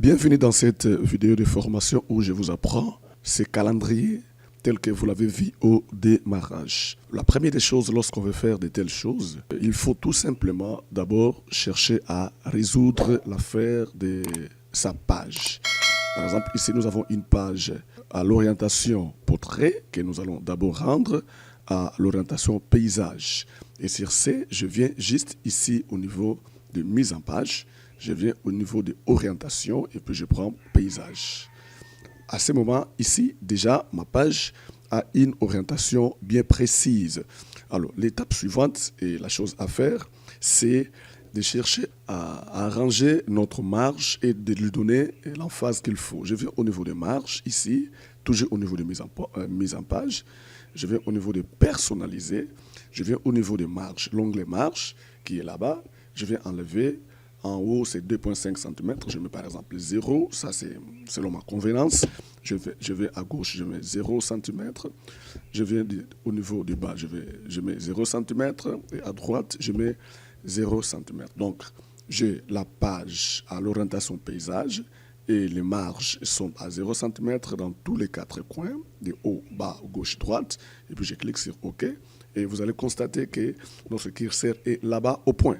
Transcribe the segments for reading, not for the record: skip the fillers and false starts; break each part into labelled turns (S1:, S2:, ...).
S1: Bienvenue dans cette vidéo de formation où je vous apprends ce calendrier tel que vous l'avez vu au démarrage. La première des choses, lorsqu'on veut faire de telles choses, il faut tout simplement d'abord chercher à résoudre l'affaire de sa page. Par exemple, ici, nous avons une page à l'orientation portrait que nous allons d'abord rendre à l'orientation paysage. Et sur ce, je viens juste ici au niveau de mise en page. Je viens au niveau de orientation et puis je prends paysage. À ce moment, ici, déjà, ma page a une orientation bien précise. Alors, l'étape suivante et la chose à faire, c'est de chercher à arranger notre marge et de lui donner l'emphase qu'il faut. Je viens au niveau de marge, ici, toujours au niveau de mise en page. Je viens au niveau de personnaliser. Je viens au niveau de marge, l'onglet marge qui est là-bas. Je viens enlever. En haut, c'est 2,5 cm. Je mets par exemple 0. Ça, c'est selon ma convenance. Je vais à gauche, je mets 0 cm. Je viens au niveau du bas, je mets 0 cm. Et à droite, je mets 0 cm. Donc, j'ai la page à l'orientation paysage et les marges sont à 0 cm dans tous les 4 coins, de haut, bas, gauche, droite. Et puis, je clique sur OK. Et vous allez constater que notre curseur est là-bas au point.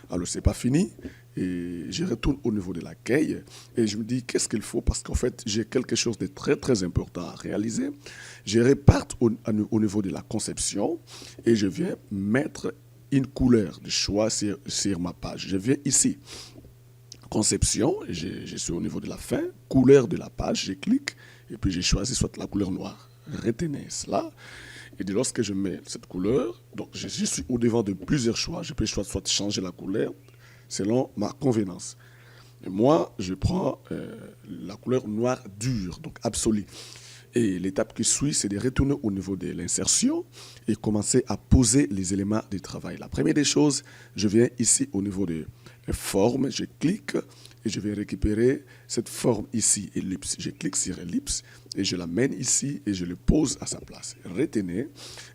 S1: Alors, ce n'est pas fini. Et je retourne au niveau de l'accueil et je me dis qu'est-ce qu'il faut parce qu'en fait j'ai quelque chose de très très important à réaliser. Je reparte au niveau de la conception et je viens mettre une couleur de choix sur ma page. Je viens ici, conception, je suis au niveau de la fin, couleur de la page, je clique et puis j'ai choisi soit la couleur noire. Retenez cela. Et lorsque je mets cette couleur, donc je suis au devant de plusieurs choix. Je peux soit changer la couleur selon ma convenance. Et moi, je prends la couleur noire dure, donc absolue. Et l'étape qui suit, c'est de retourner au niveau de l'insertion et commencer à poser les éléments de travail. La première des choses, je viens ici au niveau de forme, je clique et je vais récupérer cette forme ici, ellipse. Je clique sur ellipse et je l'amène ici et je le pose à sa place. Retenez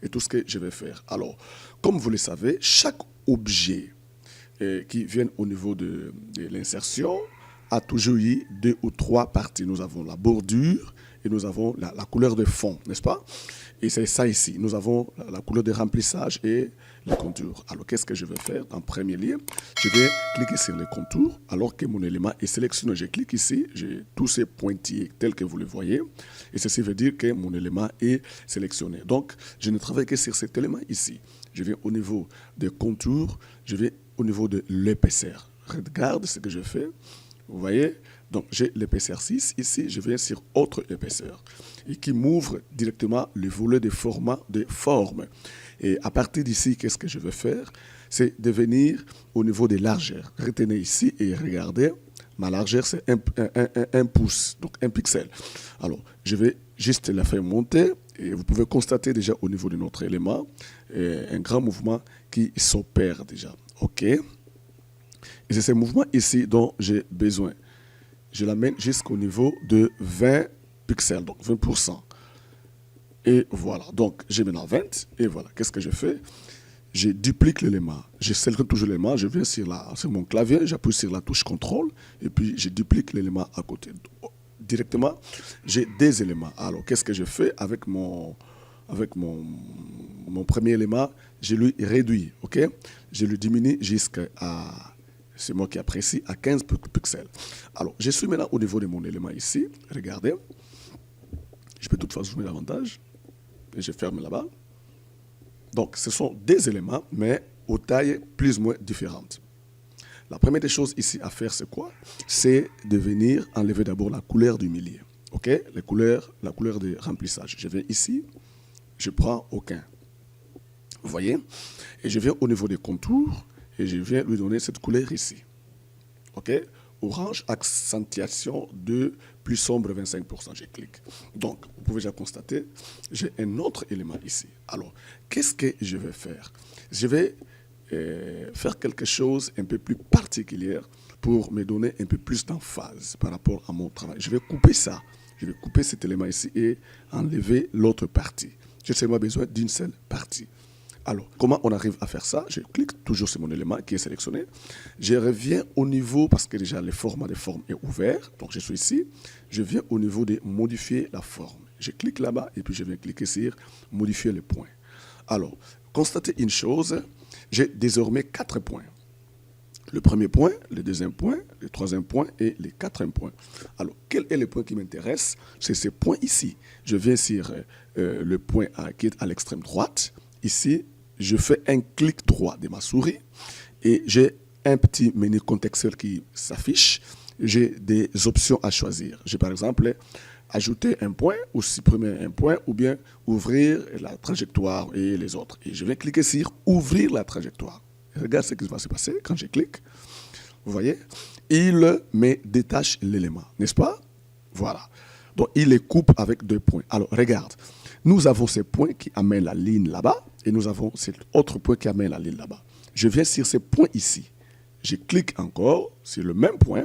S1: et tout ce que je vais faire. Alors, comme vous le savez, chaque objet qui viennent au niveau de l'insertion a toujours eu 2 ou 3 parties. Nous avons la bordure et nous avons la couleur de fond, n'est-ce pas? Et c'est ça ici. Nous avons la couleur de remplissage et les contours. Alors, qu'est-ce que je vais faire? En premier lieu, je vais cliquer sur les contours alors que mon élément est sélectionné. Je clique ici, j'ai tous ces pointillés tels que vous le voyez. Et ceci veut dire que mon élément est sélectionné. Donc, je ne travaille que sur cet élément ici. Je viens au niveau des contours, je vais au niveau de l'épaisseur. Regarde ce que je fais. Vous voyez? Donc, j'ai l'épaisseur 6. Ici, je viens sur autre épaisseur. Et qui m'ouvre directement le volet de format de forme. Et à partir d'ici, qu'est-ce que je vais faire? C'est de venir au niveau des largeurs. Retenez ici et regardez. Ma largeur, c'est 1 pouce, donc 1 pixel. Alors, je vais juste la faire monter. Et vous pouvez constater déjà au niveau de notre élément un grand mouvement qui s'opère déjà. OK. Et c'est ce mouvement ici dont j'ai besoin. Je l'amène jusqu'au niveau de 20 pixels, donc 20%. Et voilà. Donc, j'ai maintenant 20. Et voilà. Qu'est-ce que je fais? Je duplique l'élément. Je sélectionne toujours l'élément. Je viens sur mon clavier. J'appuie sur la touche CTRL. Et puis, je duplique l'élément à côté. Directement, j'ai des éléments. Alors, qu'est-ce que je fais avec mon premier élément? Je lui réduis, ok? Je lui diminue jusqu'à, c'est moi qui apprécie, à 15 pixels. Alors, je suis maintenant au niveau de mon élément ici. Regardez. Je peux toutefois zoomer davantage. Et je ferme là-bas. Donc, ce sont des éléments, mais aux tailles plus ou moins différentes. La première des choses ici à faire, c'est quoi? C'est de venir enlever d'abord la couleur du milieu. OK? La couleur de remplissage. Je viens ici, je prends aucun. Vous voyez? Et je viens au niveau des contours et je viens lui donner cette couleur ici. OK? Orange, accentuation de plus sombre 25%. Je clique. Donc, vous pouvez déjà constater, j'ai un autre élément ici. Alors, qu'est-ce que je vais faire? Je vais faire quelque chose un peu plus particulier pour me donner un peu plus d'emphase par rapport à mon travail. Je vais couper ça. Je vais couper cet élément ici et enlever l'autre partie. J'ai seulement besoin d'une seule partie. Alors, comment on arrive à faire ça? Je clique toujours sur mon élément qui est sélectionné. Je reviens au niveau, parce que déjà le format de forme est ouvert. Donc, je suis ici. Je viens au niveau de modifier la forme. Je clique là-bas et puis je viens cliquer sur modifier les points. Alors, constatez une chose. J'ai désormais 4 points. Le premier point, le deuxième point, le troisième point et le quatrième point. Alors, quel est le point qui m'intéresse? C'est ce point ici. Je viens sur le point qui est à l'extrême droite. Ici, je fais un clic droit de ma souris et j'ai un petit menu contextuel qui s'affiche. J'ai des options à choisir. J'ai par exemple ajouter un point ou supprimer un point ou bien ouvrir la trajectoire et les autres. Et je vais cliquer sur ouvrir la trajectoire. Regarde ce qui va se passer quand je clique. Vous voyez, il me détache l'élément, n'est-ce pas? Voilà. Donc, il les coupe avec 2 points. Alors, regarde. Nous avons ces points qui amènent la ligne là-bas et nous avons cet autre point qui amène la ligne là-bas. Je viens sur ces points ici. Je clique encore sur le même point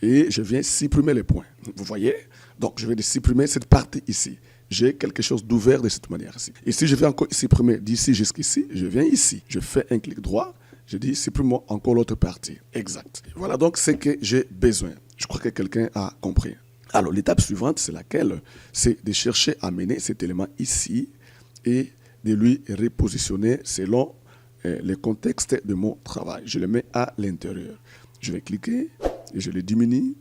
S1: et je viens supprimer les points. Vous voyez? Donc, je vais supprimer cette partie ici. J'ai quelque chose d'ouvert de cette manière ici. Et si je vais encore supprimer d'ici jusqu'ici, je viens ici. Je fais un clic droit. Je dis, supprime-moi encore l'autre partie. Exact. Voilà donc ce que j'ai besoin. Je crois que quelqu'un a compris. Alors, l'étape suivante, c'est laquelle? C'est de chercher à mener cet élément ici et de lui repositionner selon le contexte de mon travail. Je le mets à l'intérieur. Je vais cliquer et je le diminue,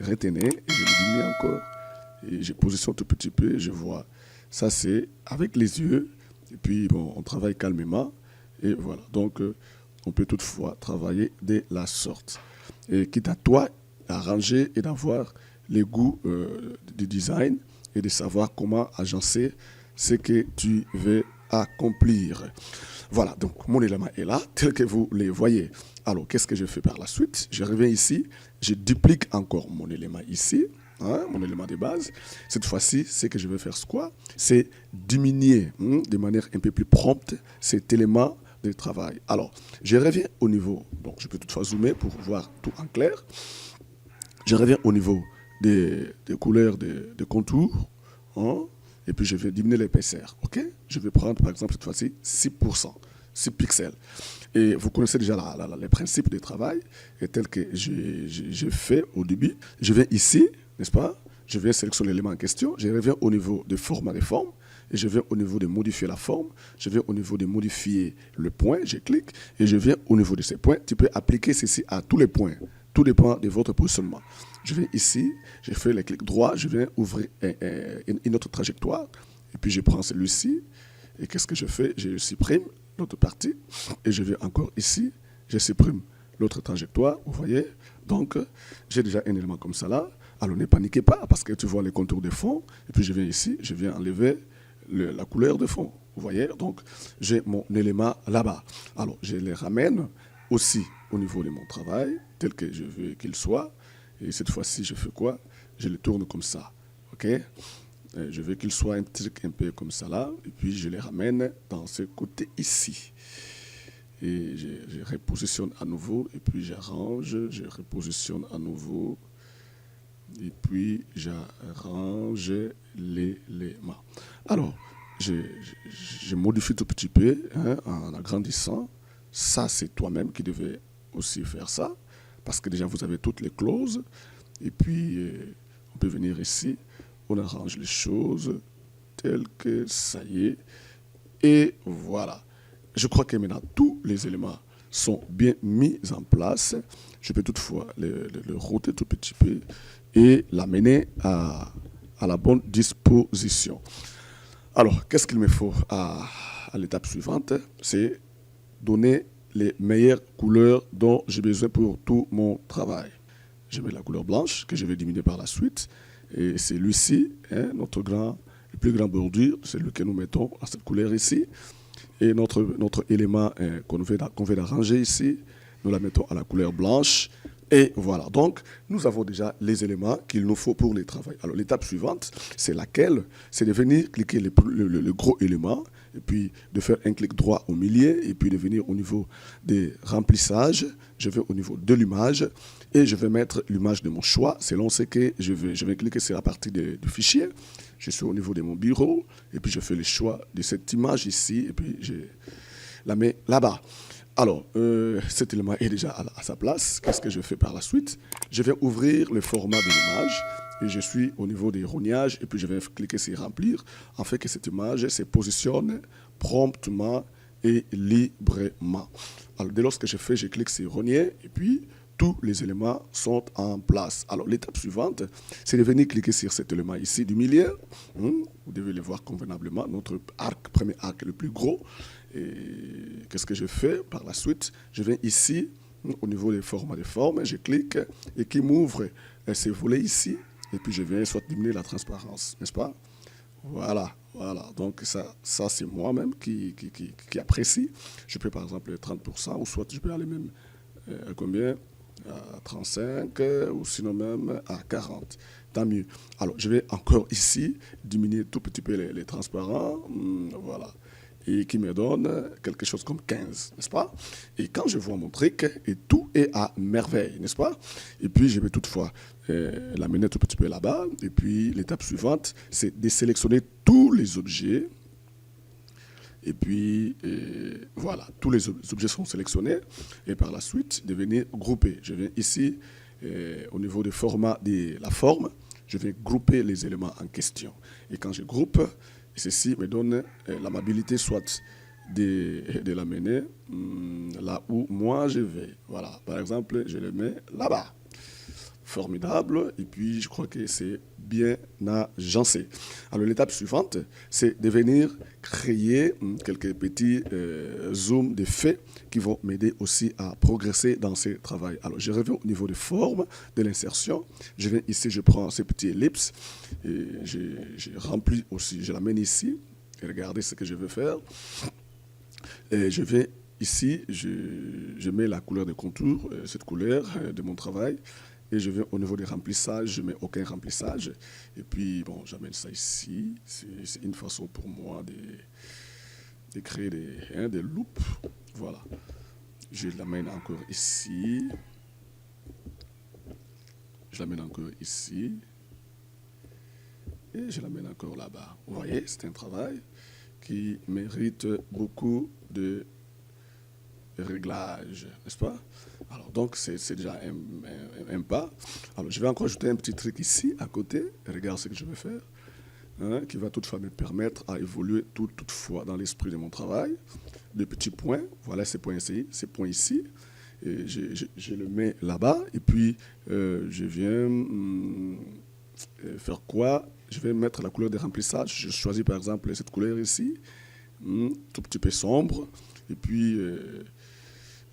S1: retenez, et je le diminue encore. Et je positionne tout petit peu, je vois. Ça, c'est avec les yeux. Et puis, bon, on travaille calmement. Et voilà, donc on peut toutefois travailler de la sorte. Et quitte à toi, à ranger et d'avoir les goûts du design et de savoir comment agencer ce que tu veux accomplir. Voilà, donc mon élément est là, tel que vous le voyez. Alors, qu'est-ce que je fais par la suite? Je reviens ici, je duplique encore mon élément ici. Mon élément de base. Cette fois-ci, ce que je vais faire, c'est quoi? C'est diminuer de manière un peu plus prompte cet élément de travail. Alors, je reviens au niveau, donc je peux toutefois zoomer pour voir tout en clair. Je reviens au niveau des couleurs de contours, et puis je vais diminuer l'épaisseur. Ok? Je vais prendre par exemple cette fois-ci 6%, 6 pixels. Et vous connaissez déjà les principes de travail, et tel que j'ai fait au début. Je viens ici, n'est-ce pas? Je vais sélectionner l'élément en question, je reviens au niveau de format des formes, et je viens au niveau de modifier la forme, je viens au niveau de modifier le point, je clique, et je viens au niveau de ces points. Tu peux appliquer ceci à tous les points, tout dépend de votre positionnement. Je viens ici, je fais le clic droit, je viens ouvrir une autre trajectoire, et puis je prends celui-ci, et qu'est-ce que je fais? Je supprime l'autre partie, et je viens encore ici, je supprime l'autre trajectoire, vous voyez? Donc, j'ai déjà un élément comme ça là. Alors, ne paniquez pas, parce que tu vois les contours de fond, et puis je viens ici, je viens enlever la couleur de fond, vous voyez? Donc, j'ai mon élément là-bas. Alors, je les ramène aussi au niveau de mon travail, tel que je veux qu'il soit, et cette fois-ci, je fais quoi? Je le tourne comme ça, ok? Je veux qu'il soit un truc un peu comme ça là, et puis je les ramène dans ce côté ici. Et je repositionne à nouveau, et puis j'arrange, je repositionne à nouveau, et puis j'arrange l'élément. Alors, je modifie tout petit peu en agrandissant. Ça, c'est toi-même qui devais aussi faire ça, parce que déjà vous avez toutes les clauses, et puis on peut venir ici, on arrange les choses telles que ça y est, et voilà. Je crois que maintenant tous les éléments sont bien mis en place. Je peux toutefois le router tout petit peu et l'amener à la bonne disposition. Alors, qu'est-ce qu'il me faut à l'étape suivante? C'est donner les meilleures couleurs dont j'ai besoin pour tout mon travail. Je mets la couleur blanche que je vais diminuer par la suite. Et c'est celui-ci, le plus grand bordure, c'est celui que nous mettons à cette couleur ici. Et notre élément qu'on veut arranger ici, nous la mettons à la couleur blanche. Et voilà, donc nous avons déjà les éléments qu'il nous faut pour les travail. Alors l'étape suivante, c'est laquelle? C'est de venir cliquer le gros élément, et puis de faire un clic droit au milieu, et puis de venir au niveau des remplissages. Je vais au niveau de l'image, et je vais mettre l'image de mon choix, selon ce que je veux. Je vais cliquer sur la partie du fichier. Je suis au niveau de mon bureau, et puis je fais le choix de cette image ici, et puis la mets là-bas. Alors, cet élément est déjà à sa place. Qu'est-ce que je fais par la suite? Je vais ouvrir le format de l'image et je suis au niveau des rognages et puis je vais cliquer sur remplir afin que cette image se positionne promptement et librement. Alors, dès lors que je fais, je clique sur rogner et puis tous les éléments sont en place. Alors, l'étape suivante, c'est de venir cliquer sur cet élément ici du milieu. Vous devez le voir convenablement, notre arc, premier arc le plus gros. Et qu'est-ce que je fais par la suite? Je viens ici, au niveau des formats de forme, je clique et qui m'ouvre ces volets ici. Et puis, je viens soit diminuer la transparence, n'est-ce pas? Voilà, voilà. Donc, ça c'est moi-même qui apprécie. Je peux, par exemple, 30%, ou soit je peux aller même à combien? À 35 ou sinon même à 40. Tant mieux. Alors, je vais encore ici diminuer tout petit peu les transparents. Voilà. Et qui me donne quelque chose comme 15, n'est-ce pas? Et quand je vois mon trick, et tout est à merveille, n'est-ce pas? Et puis, je vais toutefois l'amener tout petit peu là-bas. Et puis, l'étape suivante, c'est de sélectionner tous les objets. Et puis, voilà, tous les objets sont sélectionnés. Et par la suite, de venir grouper. Je viens ici, au niveau du format de la forme, je vais grouper les éléments en question. Et quand je groupe, ceci me donne l'amabilité soit de l'amener là où moi je vais. Voilà, par exemple, je le mets là-bas. Formidable, et puis je crois que c'est bien agencé. Alors l'étape suivante, c'est de venir créer quelques petits zooms d'effets qui vont m'aider aussi à progresser dans ce travail. Alors je reviens au niveau de forme, de l'insertion, je viens ici, je prends ces petits ellipses, et je remplis aussi, je l'amène ici, et regardez ce que je veux faire, et je vais ici, je mets la couleur de contour, cette couleur de mon travail. Et je vais au niveau des remplissages, je ne mets aucun remplissage. Et puis, bon, j'amène ça ici. C'est une façon pour moi de créer des loops. Voilà. Je l'amène encore ici. Je l'amène encore ici. Et je l'amène encore là-bas. Vous voyez, c'est un travail qui mérite beaucoup de réglage, n'est-ce pas? Alors, donc, c'est déjà un pas. Alors, je vais encore ajouter un petit truc ici, à côté. Regarde ce que je vais faire, qui va toutefois me permettre à évoluer toutefois dans l'esprit de mon travail. Des petits points, voilà ces points ici. Et je le mets là-bas. Et puis, je viens faire quoi? Je vais mettre la couleur de remplissage. Je choisis par exemple cette couleur ici, tout petit peu sombre. Et puis,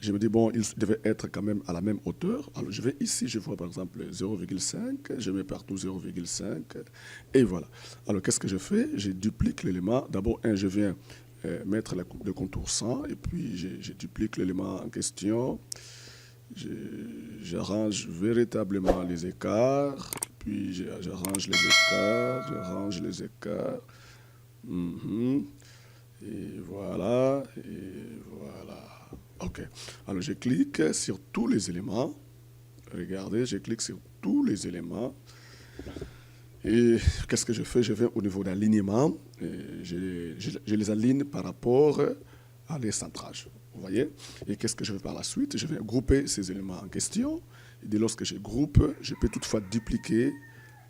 S1: je me dis, bon, il devait être quand même à la même hauteur. Alors, je vais ici, je vois par exemple 0,5, je mets partout 0,5, et voilà. Alors, qu'est-ce que je fais? Je duplique l'élément. D'abord, je viens mettre le contour 100, et puis je duplique l'élément en question. J'arrange véritablement les écarts, puis j'arrange les écarts, j'arrange les écarts. Et voilà, et voilà. OK. Alors, je clique sur tous les éléments. Regardez, je clique sur tous les éléments. Et qu'est-ce que je fais? Je vais au niveau d'alignement. Je les aligne par rapport à les centrages. Vous voyez? Et qu'est-ce que je fais par la suite? Je vais grouper ces éléments en question. Et dès lors que je groupe, je peux toutefois dupliquer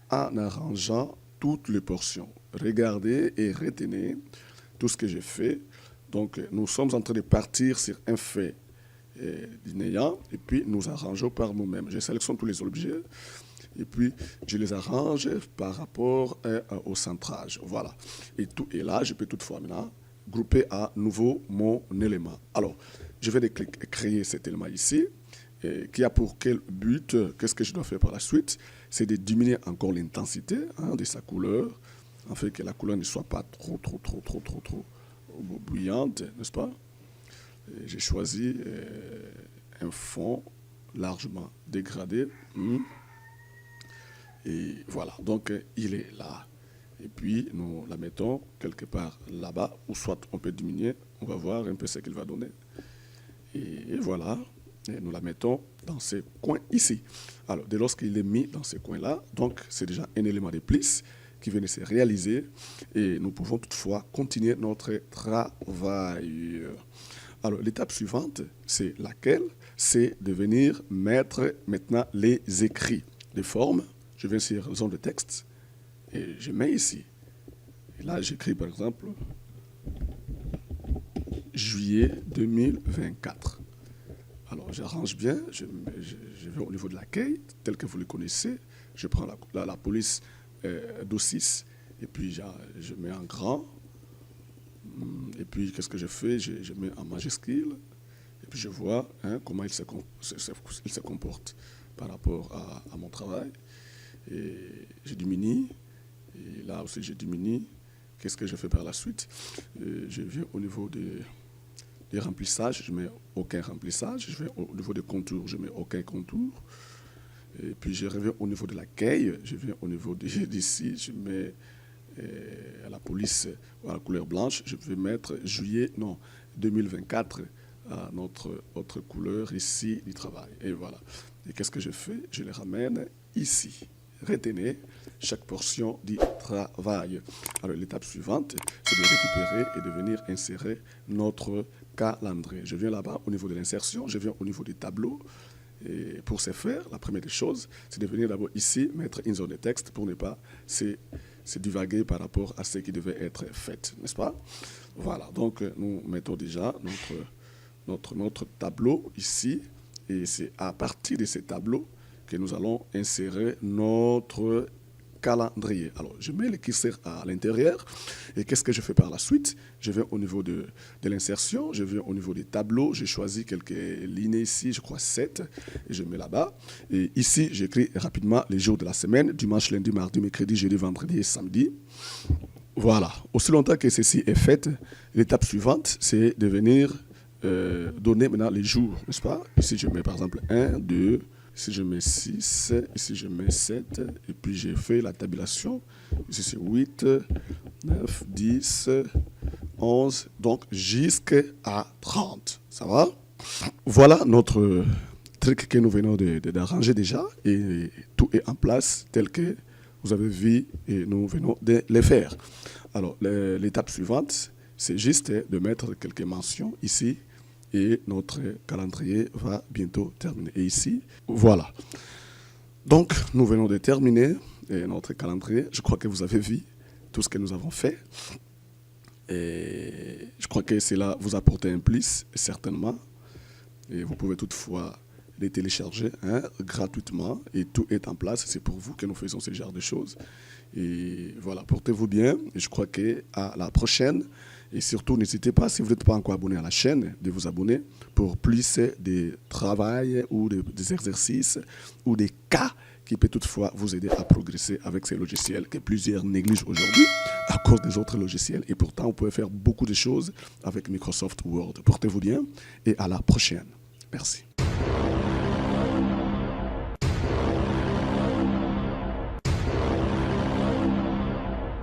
S1: en arrangeant toutes les portions. Regardez et retenez tout ce que j'ai fait. Donc, nous sommes en train de partir sur un fait néant et puis nous arrangeons par nous-mêmes. Je sélectionne tous les objets et puis je les arrange par rapport au centrage. Voilà. Et tout est là. Je peux toutefois maintenant grouper à nouveau mon élément. Alors, je vais créer cet élément ici qui a pour quel but? Qu'est-ce que je dois faire par la suite? C'est de diminuer encore l'intensité de sa couleur, afin que la couleur ne soit pas trop bouillante, n'est-ce pas? J'ai choisi un fond largement dégradé. Et voilà, donc il est là. Et puis nous la mettons quelque part là-bas, ou soit on peut diminuer, on va voir un peu ce qu'il va donner. Et voilà, et nous la mettons dans ces coins ici. Alors, dès lors qu'il est mis dans ces coins-là, donc c'est déjà un élément de plus qui vient de se réaliser et nous pouvons toutefois continuer notre travail. Alors, l'étape suivante, c'est laquelle? C'est de venir mettre maintenant les écrits, les formes. Je viens sur zone de texte et je mets ici. Et là, j'écris par exemple juillet 2024. Alors, j'arrange bien, je vais au niveau de l'accueil, tel que vous le connaissez. Je prends la police d'O6 et puis je mets en grand. Et puis, qu'est-ce que je fais? Je mets en majuscule. Et puis, je vois comment il se comporte par rapport à mon travail. Et je diminue. Et là aussi, je diminue. Qu'est-ce que je fais par la suite? Je viens au niveau des remplissages. Je ne mets aucun remplissage. Je vais au niveau des contours. Je ne mets aucun contour. Et puis, je reviens au niveau de l'accueil. Je viens au niveau d'ici. Je mets à la police à la couleur blanche. Je vais mettre juillet 2024 à notre autre couleur ici du travail. Et voilà. Et qu'est-ce que je fais? Je les ramène ici. Retenez chaque portion du travail. Alors, l'étape suivante, c'est de récupérer et de venir insérer notre calendrier. Je viens là-bas au niveau de l'insertion, je viens au niveau des tableaux. Et pour ce faire, la première des choses, c'est de venir d'abord ici, mettre une zone de texte pour ne pas se divaguer par rapport à ce qui devait être fait, n'est-ce pas? Voilà, donc nous mettons déjà notre tableau ici. Et c'est à partir de ces tableaux que nous allons insérer notre calendrier. Alors, je mets le curseur à l'intérieur. Et qu'est-ce que je fais par la suite? Je vais au niveau de l'insertion, je viens au niveau des tableaux, j'ai choisi quelques lignes ici, je crois 7, et je mets là-bas. Et ici, j'écris rapidement les jours de la semaine, dimanche, lundi, mardi, mercredi, jeudi, vendredi et samedi. Voilà. Aussi longtemps que ceci est fait, l'étape suivante, c'est de venir donner maintenant les jours, n'est-ce pas? Ici, je mets par exemple 1, 2, ici je mets 6, ici je mets 7, et puis j'ai fait la tabulation. Ici c'est 8, 9, 10, 11, donc jusqu'à 30. Ça va? Voilà notre truc que nous venons d'arranger déjà, et tout est en place tel que vous avez vu et nous venons de le faire. Alors, l'étape suivante, c'est juste de mettre quelques mentions ici, et notre calendrier va bientôt terminer. Et ici, voilà. Donc, nous venons de terminer notre calendrier. Je crois que vous avez vu tout ce que nous avons fait. Et je crois que cela vous apporte un plus, certainement. Et vous pouvez toutefois les télécharger gratuitement. Et tout est en place. C'est pour vous que nous faisons ce genre de choses. Et voilà, portez-vous bien. Et je crois qu'à la prochaine. Et surtout, n'hésitez pas, si vous n'êtes pas encore abonné à la chaîne, de vous abonner pour plus de travail ou des exercices ou des cas qui peut toutefois vous aider à progresser avec ces logiciels que plusieurs négligent aujourd'hui à cause des autres logiciels. Et pourtant, vous pouvez faire beaucoup de choses avec Microsoft Word. Portez-vous bien et à la prochaine. Merci.